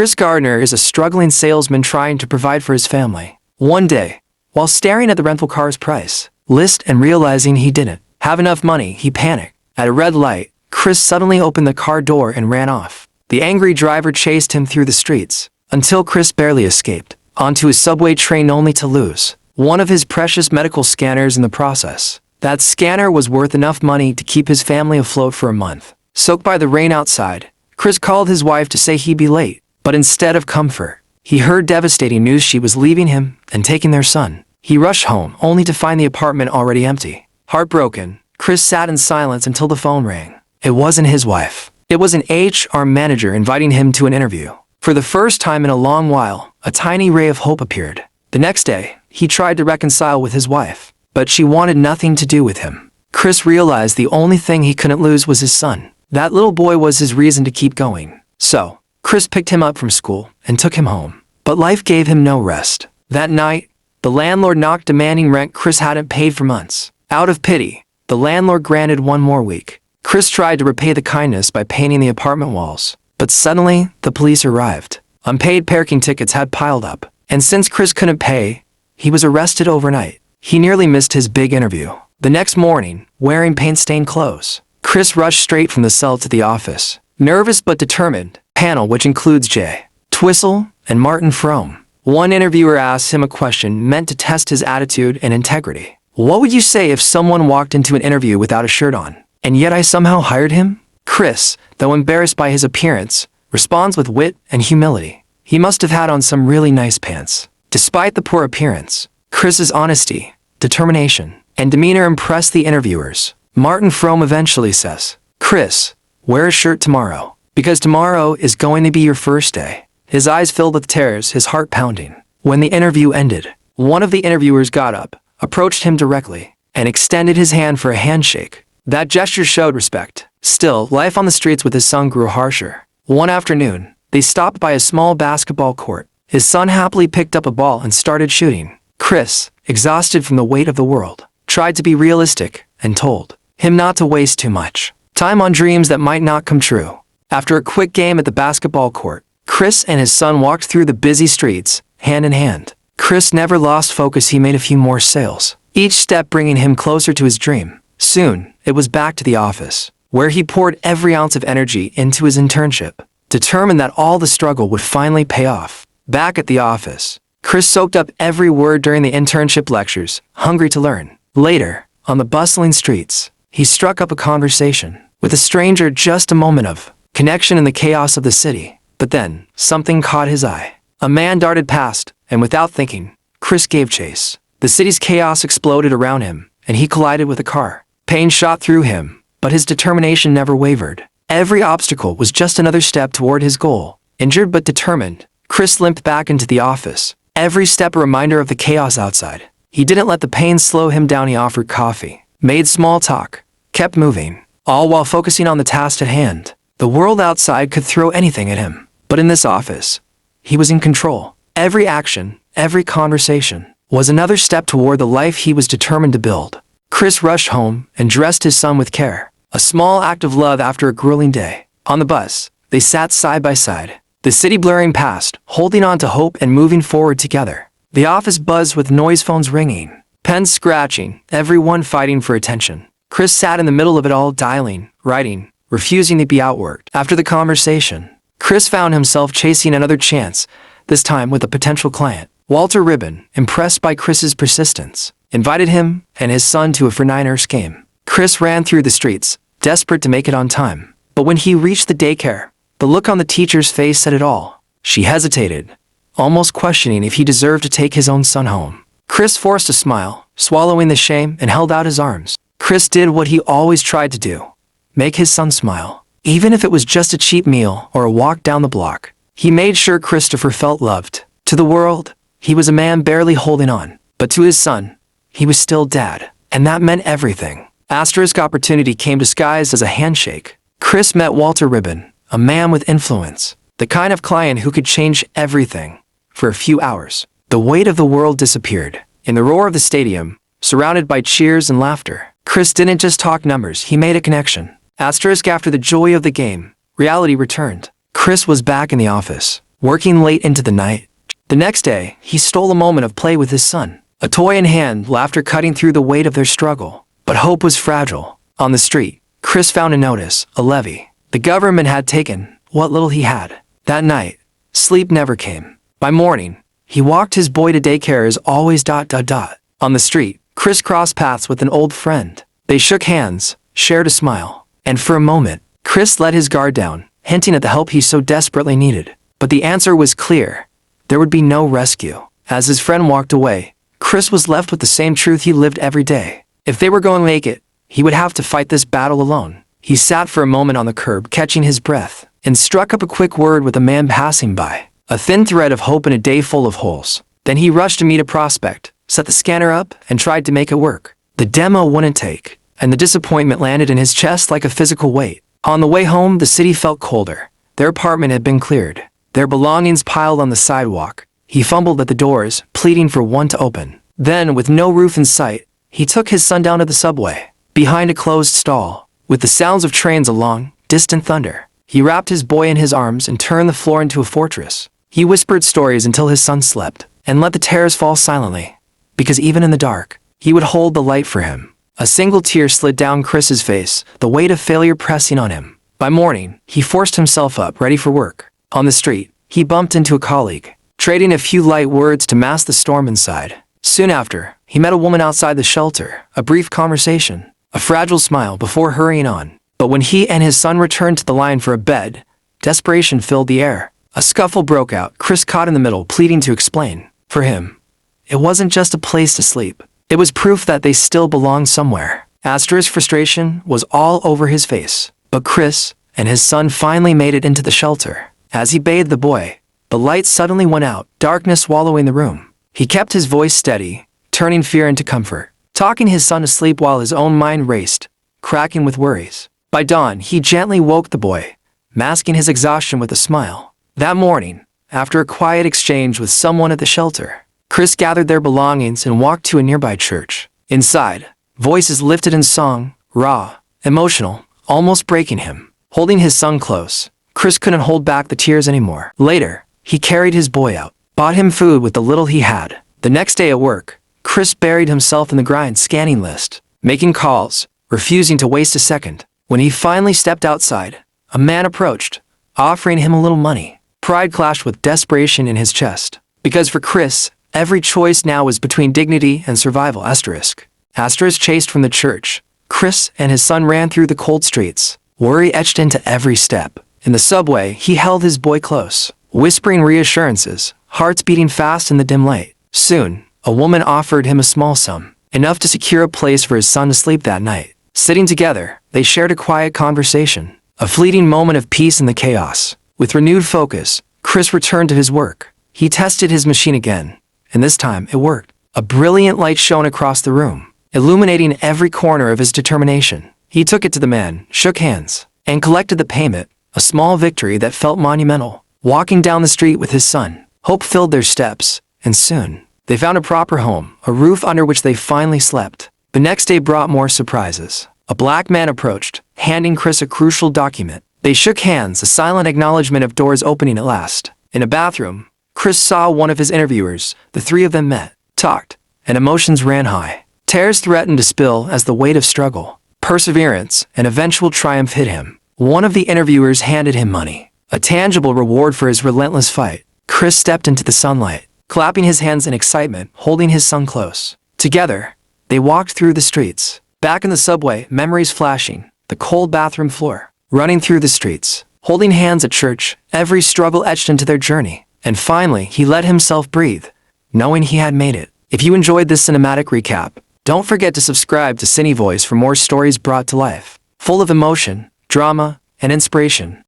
Chris Gardner is a struggling salesman trying to provide for his family. One day, while staring at the rental car's price list and realizing he didn't have enough money, he panicked. At a red light, Chris suddenly opened the car door and ran off. The angry driver chased him through the streets until Chris barely escaped onto his subway train, only to lose one of his precious medical scanners in the process. That scanner was worth enough money to keep his family afloat for a month. Soaked by the rain outside, Chris called his wife to say he'd be late, but instead of comfort, he heard devastating news: she was leaving him and taking their son. He rushed home only to find the apartment already empty. Heartbroken, Chris sat in silence until the phone rang. It wasn't his wife. It was an HR manager inviting him to an interview. For the first time in a long while, a tiny ray of hope appeared. The next day, he tried to reconcile with his wife, but she wanted nothing to do with him. Chris realized the only thing he couldn't lose was his son. That little boy was his reason to keep going. So, Chris picked him up from school and took him home. But life gave him no rest. That night, the landlord knocked, demanding rent Chris hadn't paid for months. Out of pity, the landlord granted one more week. Chris tried to repay the kindness by painting the apartment walls. But suddenly, the police arrived. Unpaid parking tickets had piled up. And since Chris couldn't pay, he was arrested overnight. He nearly missed his big interview. The next morning, wearing paint-stained clothes, Chris rushed straight from the cell to the office. Nervous but determined, panel which includes Jay Twistle and Martin Frome. One interviewer asked him a question meant to test his attitude and integrity. What would you say if someone walked into an interview without a shirt on, and yet I somehow hired him? Chris, though embarrassed by his appearance, responds with wit and humility. He must have had on some really nice pants. Despite the poor appearance, Chris's honesty, determination, and demeanor impressed the interviewers. Martin Frome eventually says, "Chris, wear a shirt tomorrow, because tomorrow is going to be your first day." His eyes filled with tears, his heart pounding. When the interview ended, one of the interviewers got up, approached him directly, and extended his hand for a handshake. That gesture showed respect. Still, life on the streets with his son grew harsher. One afternoon, they stopped by a small basketball court. His son happily picked up a ball and started shooting. Chris, exhausted from the weight of the world, tried to be realistic and told him not to waste too much time on dreams that might not come true. After a quick game at the basketball court, Chris and his son walked through the busy streets, hand in hand. Chris never lost focus. He made a few more sales, each step bringing him closer to his dream. Soon, it was back to the office, where he poured every ounce of energy into his internship, determined that all the struggle would finally pay off. Back at the office, Chris soaked up every word during the internship lectures, hungry to learn. Later, on the bustling streets, he struck up a conversation with a stranger, just a moment of connection in the chaos of the city. But then, something caught his eye. A man darted past, and without thinking, Chris gave chase. The city's chaos exploded around him, and he collided with a car. Pain shot through him, but his determination never wavered. Every obstacle was just another step toward his goal. Injured but determined, Chris limped back into the office, every step a reminder of the chaos outside. He didn't let the pain slow him down. He offered coffee, made small talk, kept moving, all while focusing on the task at hand. The world outside could throw anything at him, but in this office, he was in control. Every action, every conversation, was another step toward the life he was determined to build. Chris rushed home and dressed his son with care, a small act of love after a grueling day. On the bus, they sat side by side, the city blurring past, holding on to hope and moving forward together. The office buzzed with noise, phones ringing, pens scratching, everyone fighting for attention. Chris sat in the middle of it all, dialing, writing, refusing to be outworked. After the conversation, Chris found himself chasing another chance, this time with a potential client. Walter Ribbon, impressed by Chris's persistence, invited him and his son to a for-9ers game. Chris ran through the streets, desperate to make it on time. But when he reached the daycare, the look on the teacher's face said it all. She hesitated, almost questioning if he deserved to take his own son home. Chris forced a smile, swallowing the shame, and held out his arms. Chris did what he always tried to do: make his son smile. Even if it was just a cheap meal or a walk down the block, he made sure Christopher felt loved. To the world, he was a man barely holding on. But to his son, he was still dad, and that meant everything. Asterisk opportunity came disguised as a handshake. Chris met Walter Ribbon, a man with influence, the kind of client who could change everything. For a few hours, the weight of the world disappeared. In the roar of the stadium, surrounded by cheers and laughter, Chris didn't just talk numbers, he made a connection. Asterisk after the joy of the game, reality returned. Chris was back in the office, working late into the night. The next day, he stole a moment of play with his son. A toy in hand, laughter cutting through the weight of their struggle. But hope was fragile. On the street, Chris found a notice, a levy. The government had taken what little he had. That night, sleep never came. By morning, he walked his boy to daycare as always. On the street, Chris crossed paths with an old friend. They shook hands, shared a smile, and for a moment, Chris let his guard down, hinting at the help he so desperately needed. But the answer was clear. There would be no rescue. As his friend walked away, Chris was left with the same truth he lived every day. If they were going to make it, he would have to fight this battle alone. He sat for a moment on the curb, catching his breath, and struck up a quick word with a man passing by. A thin thread of hope in a day full of holes. Then he rushed to meet a prospect, set the scanner up, and tried to make it work. The demo wouldn't take, and the disappointment landed in his chest like a physical weight. On the way home, the city felt colder. Their apartment had been cleared, their belongings piled on the sidewalk. He fumbled at the doors, pleading for one to open. Then, with no roof in sight, he took his son down to the subway. Behind a closed stall, with the sounds of trains along, distant thunder, he wrapped his boy in his arms and turned the floor into a fortress. He whispered stories until his son slept, and let the tears fall silently. Because even in the dark, he would hold the light for him. A single tear slid down Chris's face, the weight of failure pressing on him. By morning, he forced himself up, ready for work. On the street, he bumped into a colleague, trading a few light words to mask the storm inside. Soon after, he met a woman outside the shelter, a brief conversation, a fragile smile before hurrying on. But when he and his son returned to the line for a bed, desperation filled the air. A scuffle broke out, Chris caught in the middle, pleading to explain. For him, it wasn't just a place to sleep. It was proof that they still belonged somewhere. Asterisk frustration was all over his face. But Chris and his son finally made it into the shelter. As he bathed the boy, the light suddenly went out, darkness swallowing the room. He kept his voice steady, turning fear into comfort, talking his son to sleep while his own mind raced, cracking with worries. By dawn, he gently woke the boy, masking his exhaustion with a smile. That morning, after a quiet exchange with someone at the shelter, Chris gathered their belongings and walked to a nearby church. Inside, voices lifted in song, raw, emotional, almost breaking him. Holding his son close, Chris couldn't hold back the tears anymore. Later, he carried his boy out, bought him food with the little he had. The next day at work, Chris buried himself in the grind, scanning list, making calls, refusing to waste a second. When he finally stepped outside, a man approached, offering him a little money. Pride clashed with desperation in his chest. Because for Chris, every choice now was between dignity and survival. Asterisk chased from the church, Chris and his son ran through the cold streets, worry etched into every step. In the subway, he held his boy close, whispering reassurances, hearts beating fast in the dim light. Soon, a woman offered him a small sum, enough to secure a place for his son to sleep that night. Sitting together, they shared a quiet conversation, a fleeting moment of peace in the chaos. With renewed focus, Chris returned to his work. He tested his machine again, and this time it worked. A brilliant light shone across the room, illuminating every corner of his determination. He took it to the man, shook hands, and collected the payment, a small victory that felt monumental. Walking down the street with his son, hope filled their steps, and soon, they found a proper home, a roof under which they finally slept. The next day brought more surprises. A black man approached, handing Chris a crucial document. They shook hands, a silent acknowledgement of doors opening at last. In a bathroom, Chris saw one of his interviewers. The three of them met, talked, and emotions ran high. Tears threatened to spill as the weight of struggle, perseverance, and eventual triumph hit him. One of the interviewers handed him money, a tangible reward for his relentless fight. Chris stepped into the sunlight, clapping his hands in excitement, holding his son close. Together, they walked through the streets. Back in the subway, memories flashing, the cold bathroom floor, running through the streets, holding hands at church, every struggle etched into their journey. And finally, he let himself breathe, knowing he had made it. If you enjoyed this cinematic recap, don't forget to subscribe to Cine Voice for more stories brought to life, full of emotion, drama, and inspiration.